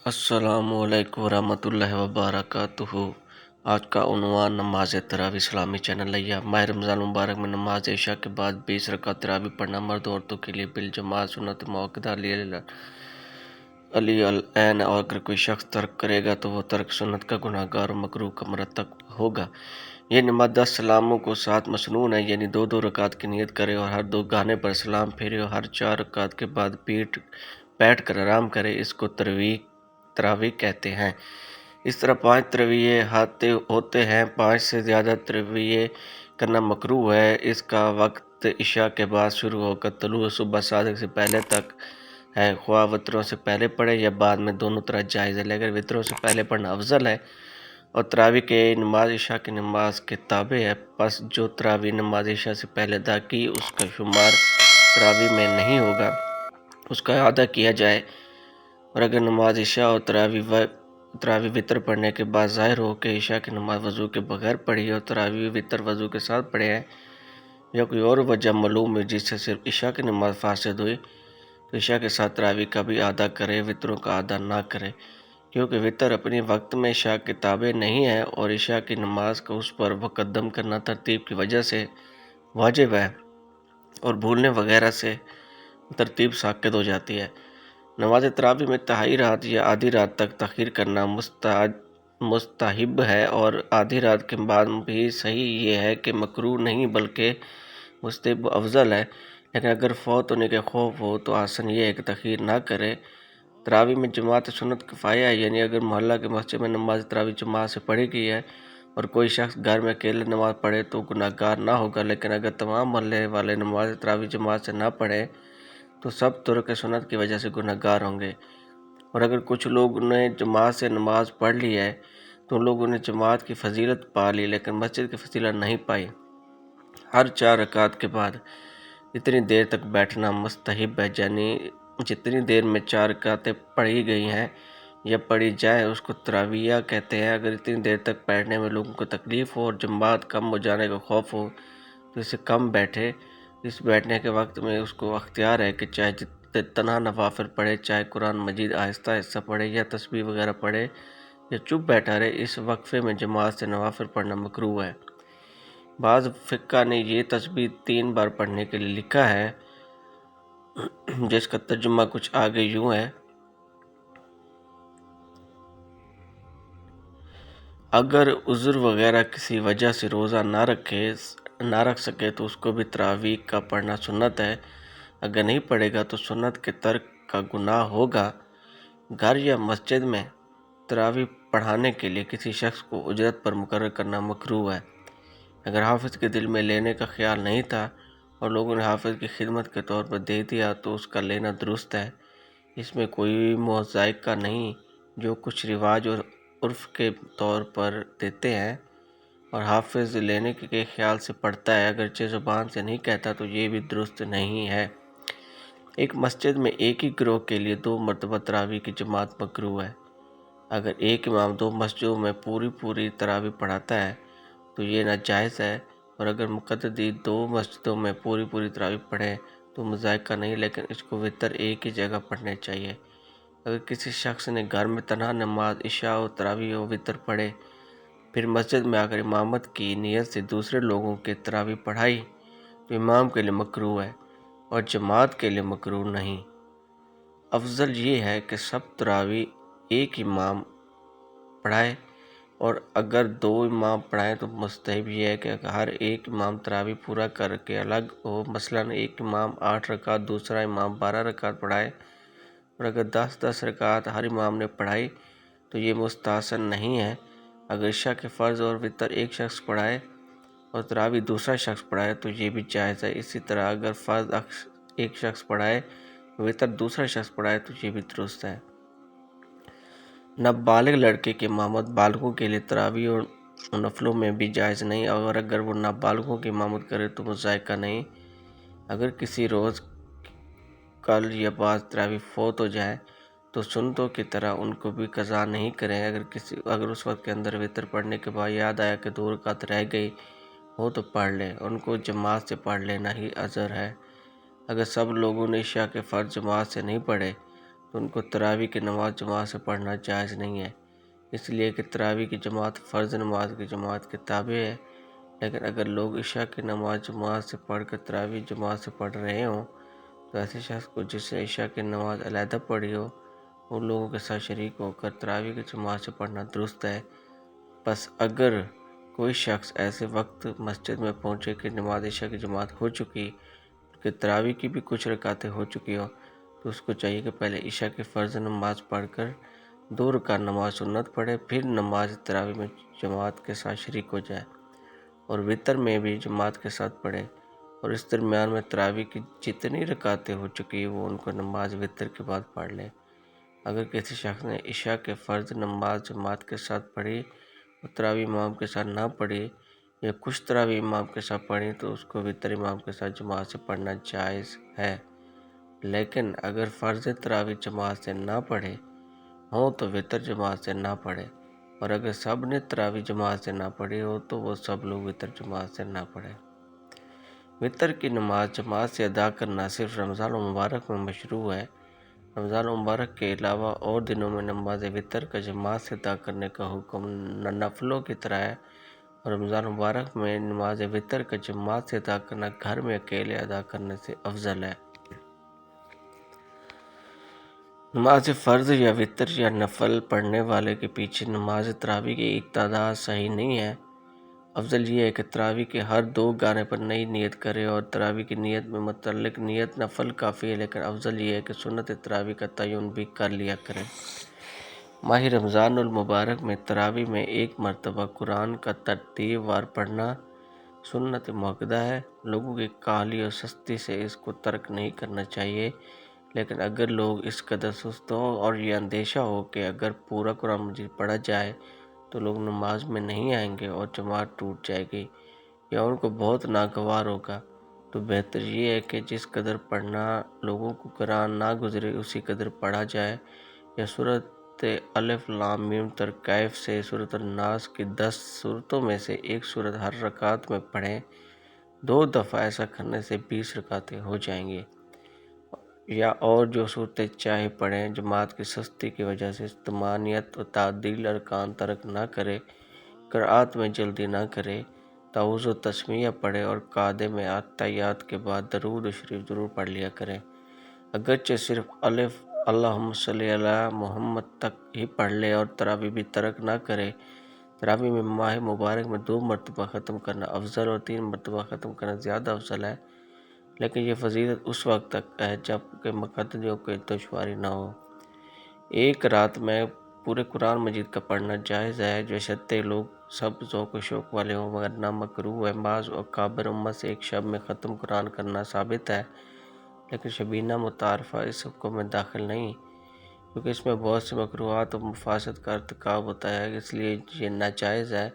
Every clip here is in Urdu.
السلام علیکم ورحمۃ اللہ وبرکاتہ۔ آج کا عنوان نماز تراویح اسلامی چینل لیا۔ ماہ رمضان مبارک میں نماز عشاء کے بعد 20 رکعت تراویح پڑھنا مرد و عورتوں کے لیے بالجماعت سنت موقدہ علی العین، اور اگر کوئی شخص ترک کرے گا تو وہ ترک سنت کا گناہ گار و مکروہ کا مرتکب ہوگا۔ یہ نماز 10 سلاموں کو ساتھ مسنون ہے، یعنی 2 رکعت کی نیت کرے اور ہر 2 گانے پر سلام پھیرے اور ہر 4 رکعت کے بعد بیٹھ کر آرام کرے۔ اس کو تراویح کہتے ہیں۔ اس طرح 5 تراویح ہوتے ہیں۔ 5 سے زیادہ تراویح کرنا مکروہ ہے۔ اس کا وقت عشاء کے بعد شروع ہو کر طلوع صبح صادق سے پہلے تک ہے، خواہ وتروں سے پہلے پڑھے یا بعد میں، دونوں طرح جائز ہے، لیکن وتروں سے پہلے پڑھنا افضل ہے اور تراویح کی نماز عشاء کی نماز کے تابع ہے۔ پس جو تراویح نماز عشاء سے پہلے ادا کی اس کا شمار تراویح میں نہیں ہوگا، اس کا اعادہ کیا جائے، اور اگر نماز عشاء اور تراویح وتر پڑھنے کے بعد ظاہر ہو کہ عشاء کی نماز وضو کے بغیر پڑھی اور تراویح وتر وضو کے ساتھ پڑھے ہیں، یا کوئی اور وجہ معلوم ہے جس سے صرف عشاء کی نماز فاسد ہوئی، تو عشاء کے ساتھ تراویح کا بھی اعادہ کرے، وتروں کا اعادہ نہ کرے، کیونکہ وتر اپنی وقت میں عشاء کے تابع نہیں ہے اور عشاء کی نماز کو اس پر مقدم کرنا ترتیب کی وجہ سے واجب ہے اور بھولنے وغیرہ سے ترتیب ساقط ہو جاتی ہے۔ نماز تراویح میں تہائی رات یا آدھی رات تک تاخیر کرنا مستحب ہے، اور آدھی رات کے بعد بھی صحیح یہ ہے کہ مکروہ نہیں بلکہ مستحب افضل ہے، لیکن اگر فوت ہونے کے خوف ہو تو آسن یہ ہے کہ تاخیر نہ کرے۔ تراویح میں جماعت سنت کفایہ ہے، یعنی اگر محلہ کے مسجد میں نماز تراویح جماعت سے پڑھی گئی ہے اور کوئی شخص گھر میں اکیلے نماز پڑھے تو گناہ گار نہ ہوگا، لیکن اگر تمام محلے والے نماز تراویح جماعت سے نہ پڑھے تو سب ترک سنت کی وجہ سے گناہ گار ہوں گے، اور اگر کچھ لوگ نے جماعت سے نماز پڑھ لی ہے تو ان لوگوں نے جماعت کی فضیلت پا لی لیکن مسجد کی فضیلت نہیں پائی۔ ہر 4 رکعت کے بعد اتنی دیر تک بیٹھنا مستحب ہے، یعنی جتنی دیر میں 4 رکعتیں پڑھی گئی ہیں یا پڑھی جائیں اس کو تراویح کہتے ہیں۔ اگر اتنی دیر تک بیٹھنے میں لوگوں کو تکلیف ہو اور جماعت کم ہو جانے کا خوف ہو تو اسے کم بیٹھے۔ اس بیٹھنے کے وقت میں اس کو اختیار ہے کہ چاہے تنہا نوافل پڑھے، چاہے قرآن مجید آہستہ آہستہ پڑھے یا تسبیح وغیرہ پڑھے یا چپ بیٹھا رہے۔ اس وقفے میں جماعت سے نوافل پڑھنا مکروہ ہے۔ بعض فقہ نے یہ تسبیح 3 بار پڑھنے کے لیے لکھا ہے، جس کا ترجمہ کچھ آگے یوں ہے: اگر عذر وغیرہ کسی وجہ سے روزہ نہ رکھ سکے تو اس کو بھی تراویح کا پڑھنا سنت ہے، اگر نہیں پڑھے گا تو سنت کے ترک کا گناہ ہوگا۔ گھر یا مسجد میں تراویح پڑھانے کے لیے کسی شخص کو اجرت پر مقرر کرنا مکروہ ہے۔ اگر حافظ کے دل میں لینے کا خیال نہیں تھا اور لوگوں نے حافظ کی خدمت کے طور پر دے دیا تو اس کا لینا درست ہے، اس میں کوئی ذائقہ نہیں۔ جو کچھ رواج اور عرف کے طور پر دیتے ہیں اور حافظ لینے کے خیال سے پڑھتا ہے، اگرچہ زبان سے نہیں کہتا، تو یہ بھی درست نہیں ہے۔ ایک مسجد میں ایک ہی گروہ کے لیے 2 مرتبہ تراویح کی جماعت مکروہ ہے۔ اگر ایک امام 2 مسجدوں میں پوری تراویح پڑھاتا ہے تو یہ ناجائز ہے، اور اگر مقتدی 2 مسجدوں میں پوری تراویح پڑھے تو مذائقہ نہیں، لیکن اس کو وتر ایک ہی جگہ پڑھنے چاہیے۔ اگر کسی شخص نے گھر میں تنہا نماز عشاء و تراویح و وتر پڑھے، پھر مسجد میں آ کر امامت کی نیت سے دوسرے لوگوں کے تراویح پڑھائی تو امام کے لیے مکروہ ہے اور جماعت کے لیے مکروہ نہیں۔ افضل یہ ہے کہ سب تراویح ایک امام پڑھائے، اور اگر 2 امام پڑھائیں تو مستحب یہ ہے کہ ہر ایک امام تراویح پورا کر کے الگ ہو، مثلاً ایک امام 8 رکعت، دوسرا امام 12 رکعت پڑھائے، اور اگر 10 رکعت ہر امام نے پڑھائی تو یہ مستحسن نہیں ہے۔ اگر عشاء کے فرض اور وتر ایک شخص پڑھائے اور تراویح دوسرا شخص پڑھائے تو یہ بھی جائز ہے۔ اسی طرح اگر فرض ایک شخص پڑھائے، وتر دوسرا شخص پڑھائے تو یہ بھی درست ہے۔ نابالغ لڑکے کی امامت بالغوں کے لیے تراویح اور نفلوں میں بھی جائز نہیں، اور اگر وہ نابالغوں کی امامت کرے تو ذائقہ نہیں۔ اگر کسی روز کل یا بعض تراویح فوت ہو جائیں تو سنتوں کی طرح ان کو بھی قضا نہیں کریں۔ اگر اس وقت کے اندر وتر پڑھنے کے بعد یاد آیا کہ 2 رکعت رہ گئی ہو تو پڑھ لے، ان کو جماعت سے پڑھ لینا ہی ازر ہے۔ اگر سب لوگوں نے عشاء کے فرض جماعت سے نہیں پڑھے تو ان کو تراویح کی نماز جماعت سے پڑھنا جائز نہیں ہے، اس لیے کہ تراویح کی جماعت فرض نماز کی جماعت کے تابع ہے۔ لیکن اگر لوگ عشاء کی نماز جماعت سے پڑھ کر تراویح جماعت سے پڑھ رہے ہوں تو ایسے شخص کو جس نے عشاء کی نماز علیحدہ پڑھی ہو ان لوگوں کے ساتھ شریک ہو کر تراویح کی جماعت سے پڑھنا درست ہے۔ بس اگر کوئی شخص ایسے وقت مسجد میں پہنچے کہ نماز عشاء کی جماعت ہو چکی کہ تراویح کی بھی کچھ رکعتیں ہو چکی ہوں تو اس کو چاہیے کہ پہلے عشاء کی فرض نماز پڑھ کر 2 رکعت نماز سنت پڑھے، پھر نماز تراویح میں جماعت کے ساتھ شریک ہو جائے اور وتر میں بھی جماعت کے ساتھ پڑھے، اور اس درمیان میں تراویح کی جتنی رکعتیں ہو چکی وہ ان کو نماز وتر کے بعد پڑھ لے۔ اگر کسی شخص نے عشاء کے فرض نماز جماعت کے ساتھ پڑھی اور تراویح امام کے ساتھ نہ پڑھی یا کچھ تراویح امام کے ساتھ پڑھی تو اس کو وتر امام کے ساتھ جماعت سے پڑھنا جائز ہے۔ لیکن اگر فرض تراویح جماعت سے نہ پڑھے ہوں تو وتر جماعت سے نہ پڑھے، اور اگر سب نے تراویح جماعت سے نہ پڑھی ہو تو وہ سب لوگ وتر جماعت سے نہ پڑھے۔ وتر کی نماز جماعت سے ادا کرنا صرف رمضان المبارک میں مشروع ہے۔ رمضان المبارک کے علاوہ اور دنوں میں نماز وتر کا جماعت سے ادا کرنے کا حکم نفلوں کی طرح ہے، اور رمضان المبارک میں نماز وتر کا جماعت سے ادا کرنا گھر میں اکیلے ادا کرنے سے افضل ہے۔ نماز فرض یا وتر یا نفل پڑھنے والے کے پیچھے نماز تراویح کی اقتدا صحیح نہیں ہے۔ افضل یہ ہے کہ تراویح کے ہر 2 گانے پر نئی نیت کرے، اور تراویح کی نیت میں متعلق نیت نفل کافی ہے، لیکن افضل یہ ہے کہ سنت تراویح کا تعین بھی کر لیا کرے۔ ماہ رمضان المبارک میں تراویح میں 1 مرتبہ قرآن کا ترتیب وار پڑھنا سنت مؤکدہ ہے۔ لوگوں کی کاہلی اور سستی سے اس کو ترک نہیں کرنا چاہیے، لیکن اگر لوگ اس قدر سست ہوں اور یہ اندیشہ ہو کہ اگر پورا قرآن مجید پڑھا جائے تو لوگ نماز میں نہیں آئیں گے اور جماعت ٹوٹ جائے گی یا ان کو بہت ناگوار ہوگا، تو بہتر یہ ہے کہ جس قدر پڑھنا لوگوں کو قرآن نہ گزرے اسی قدر پڑھا جائے، یا سورۃ الف لام میم تر کیف سے سورۃ الناس کی 10 سورتوں میں سے ایک سورت ہر رکعت میں پڑھیں۔ 2 دفعہ ایسا کرنے سے 20 رکعتیں ہو جائیں گی، یا اور جو صورتیں چاہے پڑھیں۔ جماعت کی سستی کی وجہ سے طمانینت و تعدیل ارکان ترک نہ کرے، قرأت میں جلدی نہ کرے، تعوذ و تسمیہ پڑھے اور قعدے میں اتحیات کے بعد درود و شریف ضرور پڑھ لیا کرے۔ اگرچہ صرف الف اللہم صلی علی محمد تک ہی پڑھ لے اور تراویح بھی ترک نہ کرے۔ تراویح میں ماہ مبارک میں 2 مرتبہ ختم کرنا افضل اور 3 مرتبہ ختم کرنا زیادہ افضل ہے، لیکن یہ فضیلت اس وقت تک ہے جب کہ مقتدیوں کو دشواری نہ ہو۔ ایک رات میں پورے قرآن مجید کا پڑھنا جائز ہے، بشرطیکہ لوگ سب ذوق و شوق والے ہوں، مگر نہ مکروہ ہے۔ بعض اکابر امت سے ایک شب میں ختم قرآن کرنا ثابت ہے، لیکن شبینہ متعارفہ اس حکم میں داخل نہیں، کیونکہ اس میں بہت سے مکروہات و مفاسد کا ارتکاب ہوتا ہے، اس لیے یہ ناجائز ہے۔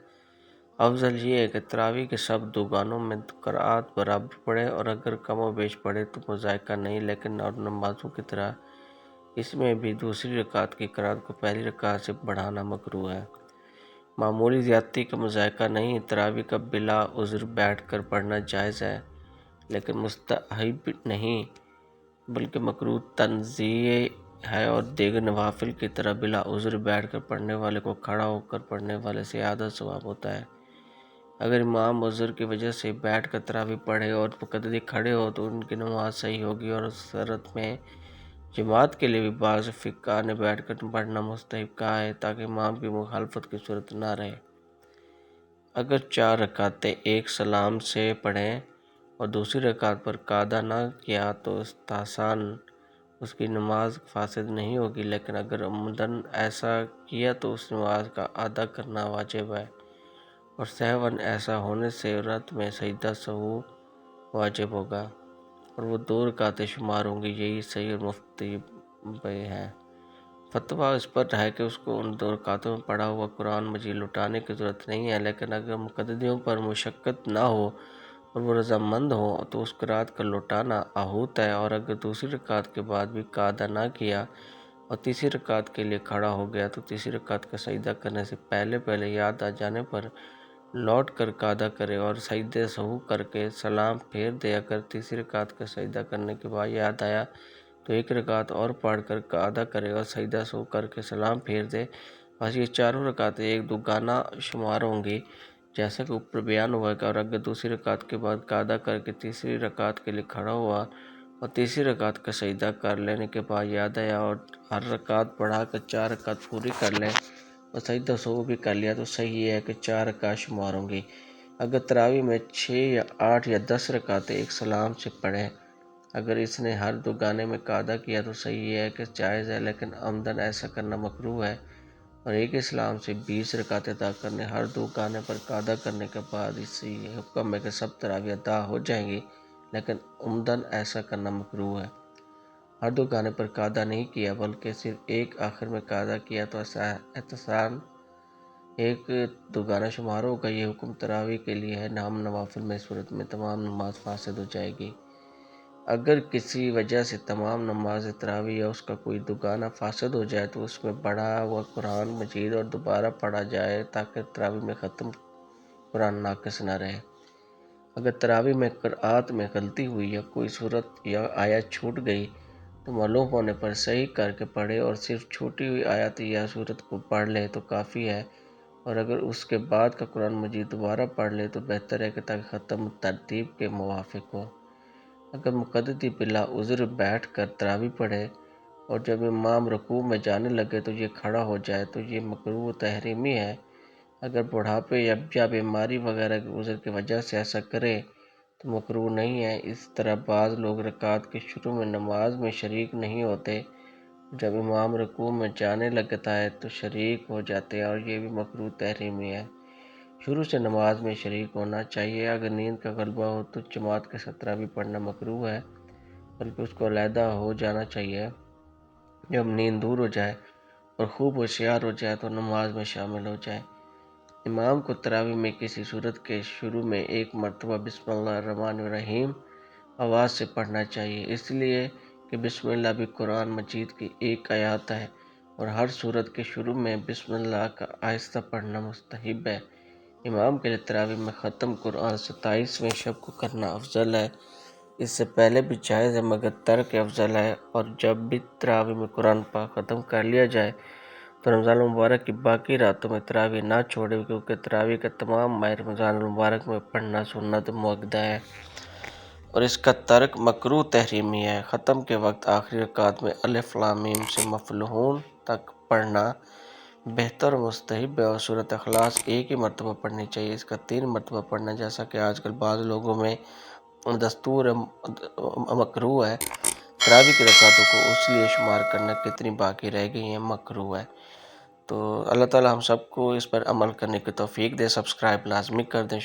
افضل یہ ہے کہ تراویح کے سب 2 گانوں میں قرأت برابر پڑھے، اور اگر کم و بیش پڑھے تو مضائقہ نہیں، لیکن اور نمازوں کی طرح اس میں بھی دوسری رکعت کی قرأت کو پہلی رکعت سے بڑھانا مکروہ ہے۔ معمولی زیادتی کا مضائقہ نہیں۔ تراویح کا بلا عذر بیٹھ کر پڑھنا جائز ہے، لیکن مستحب نہیں بلکہ مکروہ تنزیہ ہے، اور دیگر نوافل کی طرح بلا عذر بیٹھ کر پڑھنے والے کو کھڑا ہو کر پڑھنے والے سے زیادہ ثواب ہوتا ہے۔ اگر امام عذر کی وجہ سے بیٹھ کر تراویح پڑھے اور مقتدی کھڑے ہو تو ان کی نماز صحیح ہوگی، اور اس صورت میں جماعت کے لیے بھی بعض فقہاء نے بیٹھ کر پڑھنا مستحب کہا ہے تاکہ امام کی مخالفت کی صورت نہ رہے۔ اگر 4 رکعتیں ایک سلام سے پڑھیں اور دوسری رکعت پر قعدہ نہ کیا تو استحسان اس کی نماز فاسد نہیں ہوگی، لیکن اگر عمدن ایسا کیا تو اس نماز کا ادا کرنا واجب ہے، اور سہواً ایسا ہونے سے رات میں سجدہ سہو واجب ہوگا اور وہ 2 رکعتیں شمار ہوں گی۔ یہی صحیح اور مفتبر ہے۔ فتویٰ اس پر ہے کہ اس کو ان 2 رکعتوں میں پڑھا ہوا قرآن مجید لوٹانے کی ضرورت نہیں ہے، لیکن اگر مقتدیوں پر مشقت نہ ہو اور وہ رضامند ہوں تو اس قرأت کا لوٹانا احوط ہے، اور اگر دوسری رکعت کے بعد بھی قعدہ نہ کیا اور تیسری رکعت کے لیے کھڑا ہو گیا تو تیسری رکعت کا سجدہ کرنے سے پہلے یاد آ جانے پر لوٹ کر قعدہ کرے اور سجدہ سہو کر کے سلام پھیر دے۔ اگر تیسری رکعت کا سجدہ کرنے کے بعد یاد آیا تو ایک رکعت اور پڑھ کر قعدہ کرے اور سجدہ سو کر کے سلام پھیر دے، بس یہ چاروں رکعتیں ایک دوگانہ شمار ہوں گی، جیسا کہ اوپر بیان ہوا ہے۔ اور اگر دوسری رکعت کے بعد قعدہ کر کے تیسری رکعت کے لیے کھڑا ہوا اور تیسری رکعت کا سجدہ کر لینے کے بعد یاد آیا اور ہر رکعت بڑھا کر 4 رکعت پوری کر لیں اور سجدہ سہو بھی کر لیا، تو صحیح ہے کہ 4 رکعت شمار ہوں گی۔ اگر تراویح میں 6 یا 8 یا 10 رکعتیں ایک سلام سے پڑھیں، اگر اس نے ہر دو گانے میں قعدہ کیا تو صحیح ہے کہ جائز ہے، لیکن عمدن ایسا کرنا مکروہ ہے۔ اور ایک اسلام سے 20 رکعتیں ادا کرنے، ہر دو گانے پر قعدہ کرنے کے بعد اس سے یہ حکم ہے کہ سب تراویح ادا ہو جائیں گی، لیکن عمدن ایسا کرنا مکروہ ہے۔ ہر دو گانے پر قعدہ نہیں کیا بلکہ صرف ایک آخر میں قعدہ کیا تو احتسان ایک دو گانا شمار ہوگا۔ یہ حکم تراویح کے لیے ہے، نام نوافل میں۔ اس صورت میں تمام نماز فاسد ہو جائے گی۔ اگر کسی وجہ سے تمام نماز تراویح یا اس کا کوئی دوگانہ فاسد ہو جائے تو اس میں پڑھا ہوا قرآن مجید اور دوبارہ پڑھا جائے تاکہ تراویح میں ختم قرآن ناقص نہ رہے۔ اگر تراویح میں قرأت میں غلطی ہوئی یا کوئی سورت یا آیت چھوٹ گئی تو معلوم ہونے پر صحیح کر کے پڑھے اور صرف چھوٹی ہوئی آیت یا سورت کو پڑھ لے تو کافی ہے، اور اگر اس کے بعد کا قرآن مجید دوبارہ پڑھ لے تو بہتر ہے کہ تاکہ ختم ترتیب کے موافق ہو۔ اگر مقتدی بلا عذر بیٹھ کر تراویح پڑھے اور جب امام رکوع میں جانے لگے تو یہ کھڑا ہو جائے تو یہ مکروہ تحریمی ہے۔ اگر بڑھاپے یا بیماری وغیرہ کے عذر کی وجہ سے ایسا کرے تو مکروہ نہیں ہے۔ اس طرح بعض لوگ رکعت کے شروع میں نماز میں شریک نہیں ہوتے، جب امام رکوع میں جانے لگتا ہے تو شریک ہو جاتے ہیں، اور یہ بھی مکروہ تحریمی ہے۔ شروع سے نماز میں شریک ہونا چاہیے۔ اگر نیند کا غلبہ ہو تو جماعت کے ساتھ تراویح پڑھنا مکروہ ہے، بلکہ اس کو علیحدہ ہو جانا چاہیے۔ جب نیند دور ہو جائے اور خوب ہوشیار ہو جائے تو نماز میں شامل ہو جائے۔ امام کو تراویح میں کسی سورت کے شروع میں ایک مرتبہ بسم اللہ الرحمن الرحیم آواز سے پڑھنا چاہیے، اس لیے کہ بسم اللہ بھی قرآن مجید کی ایک آیت ہے، اور ہر سورت کے شروع میں بسم اللہ کا آہستہ پڑھنا مستحب ہے۔ امام کے لیے تراویح میں ختم قرآن 27ویں شب کو کرنا افضل ہے۔ اس سے پہلے بھی جائز ہے مگر ترک افضل ہے، اور جب بھی تراویح میں قرآن پاک ختم کر لیا جائے تو رمضان المبارک کی باقی راتوں میں تراویح نہ چھوڑے، کیونکہ تراویح کا تمام ماہ رمضان المبارک میں پڑھنا سنت مؤکدہ ہے اور اس کا ترک مکروہ تحریمی ہے۔ ختم کے وقت آخری رکعت میں الف لام میم سے مفلحون تک پڑھنا بہتر و مستحب ہے، اور سورۃ اخلاص ایک ہی مرتبہ پڑھنی چاہیے، اس کا 3 مرتبہ پڑھنا جیسا کہ آج کل بعض لوگوں میں دستور مکروہ ہے۔ تراویح کی رکعتوں کو اس لیے شمار کرنا کتنی باقی رہ گئی ہیں مکروہ ہے۔ تو اللہ تعالی ہم سب کو اس پر عمل کرنے کی توفیق دے۔ سبسکرائب لازمی کر دیں۔